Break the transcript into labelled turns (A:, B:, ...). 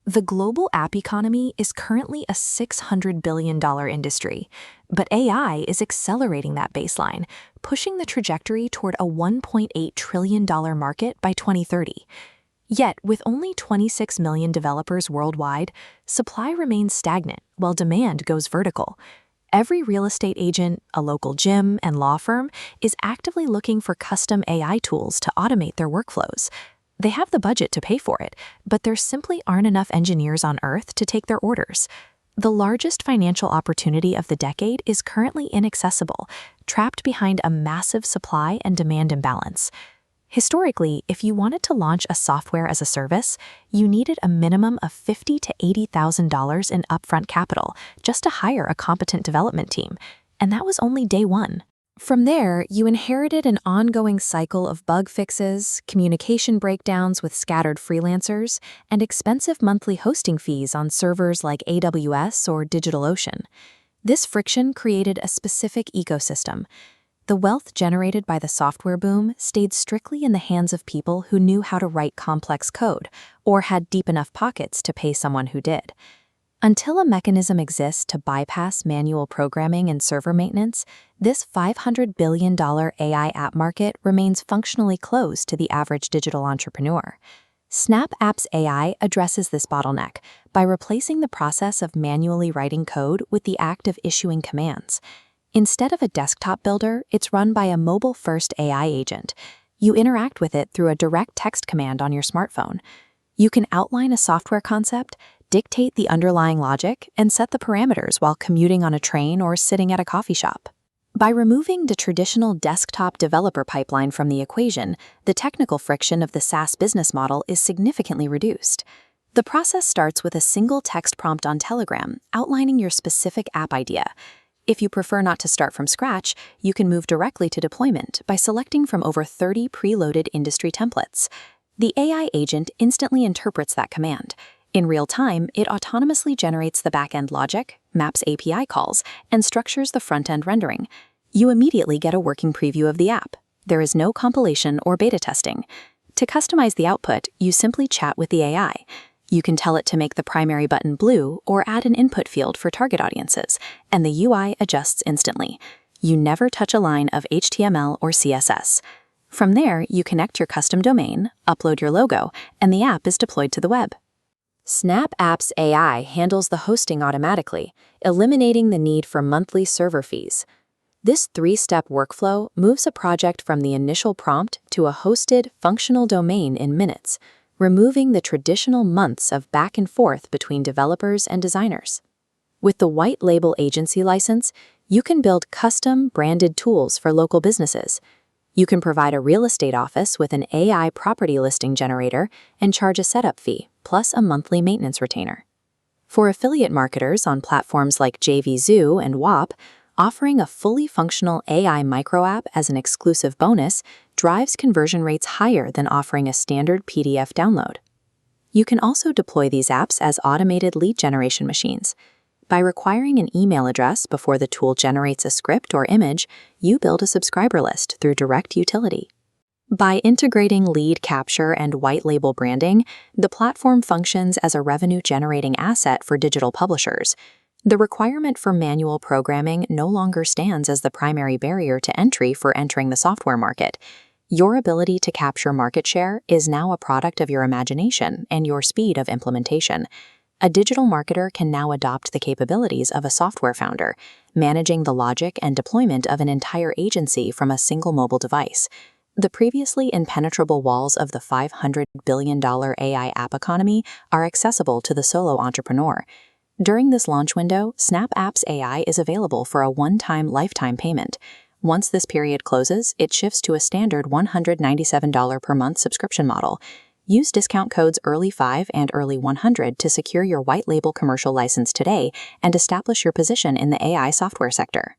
A: The global app economy is currently a $600 billion industry, but AI is accelerating that baseline, pushing the trajectory toward a $1.8 trillion market by 2030. Yet, with only 26 million developers worldwide, supply remains stagnant while demand goes vertical. Every real estate agent, a local gym, and law firm is actively looking for custom AI tools to automate their workflows. They have the budget to pay for it, but there simply aren't enough engineers on Earth to take their orders. The largest financial opportunity of the decade is currently inaccessible, trapped behind a massive supply and demand imbalance. Historically, if you wanted to launch a software as a service, you needed a minimum of $50,000 to $80,000 in upfront capital just to hire a competent development team, and that was only day one. From there, you inherited an ongoing cycle of bug fixes, communication breakdowns with scattered freelancers, and expensive monthly hosting fees on servers like AWS or DigitalOcean. This friction created a specific ecosystem. The wealth generated by the software boom stayed strictly in the hands of people who knew how to write complex code or had deep enough pockets to pay someone who did. Until a mechanism exists to bypass manual programming and server maintenance, this $500 billion AI app market remains functionally closed to the average digital entrepreneur. Snap Apps AI addresses this bottleneck by replacing the process of manually writing code with the act of issuing commands. Instead of a desktop builder, it's run by a mobile-first AI agent. You interact with it through a direct text command on your smartphone. You can outline a software concept, dictate the underlying logic, and set the parameters while commuting on a train or sitting at a coffee shop. By removing the traditional desktop developer pipeline from the equation, the technical friction of the SaaS business model is significantly reduced. The process starts with a single text prompt on Telegram outlining your specific app idea. If you prefer not to start from scratch, you can move directly to deployment by selecting from over 30 preloaded industry templates. The AI agent instantly interprets that command. In real time, it autonomously generates the back-end logic, maps API calls, and structures the front-end rendering. You immediately get a working preview of the app. There is no compilation or beta testing. To customize the output, you simply chat with the AI. You can tell it to make the primary button blue or add an input field for target audiences, and the UI adjusts instantly. You never touch a line of HTML or CSS. From there, you connect your custom domain, upload your logo, and the app is deployed to the web. Snap Apps AI handles the hosting automatically, eliminating the need for monthly server fees. This three-step workflow moves a project from the initial prompt to a hosted, functional domain in minutes, removing the traditional months of back and forth between developers and designers. With the white label agency license, you can build custom, branded tools for local businesses. You can provide a real estate office with an AI property listing generator and charge a setup fee, plus a monthly maintenance retainer. For affiliate marketers on platforms like JVZoo and WAP, offering a fully functional AI micro app as an exclusive bonus drives conversion rates higher than offering a standard PDF download. You can also deploy these apps as automated lead generation machines. By requiring an email address before the tool generates a script or image, you build a subscriber list through direct utility. By integrating lead capture and white label branding, the platform functions as a revenue-generating asset for digital publishers. The requirement for manual programming no longer stands as the primary barrier to entry for entering the software market. Your ability to capture market share is now a product of your imagination and your speed of implementation. A digital marketer can now adopt the capabilities of a software founder, managing the logic and deployment of an entire agency from a single mobile device. The previously impenetrable walls of the $500 billion AI app economy are accessible to the solo entrepreneur. During this launch window, Snap Apps AI is available for a one-time lifetime payment. Once this period closes, it shifts to a standard $197 per month subscription model. Use discount codes EARLY5 and EARLY100 to secure your white label commercial license today and establish your position in the AI software sector.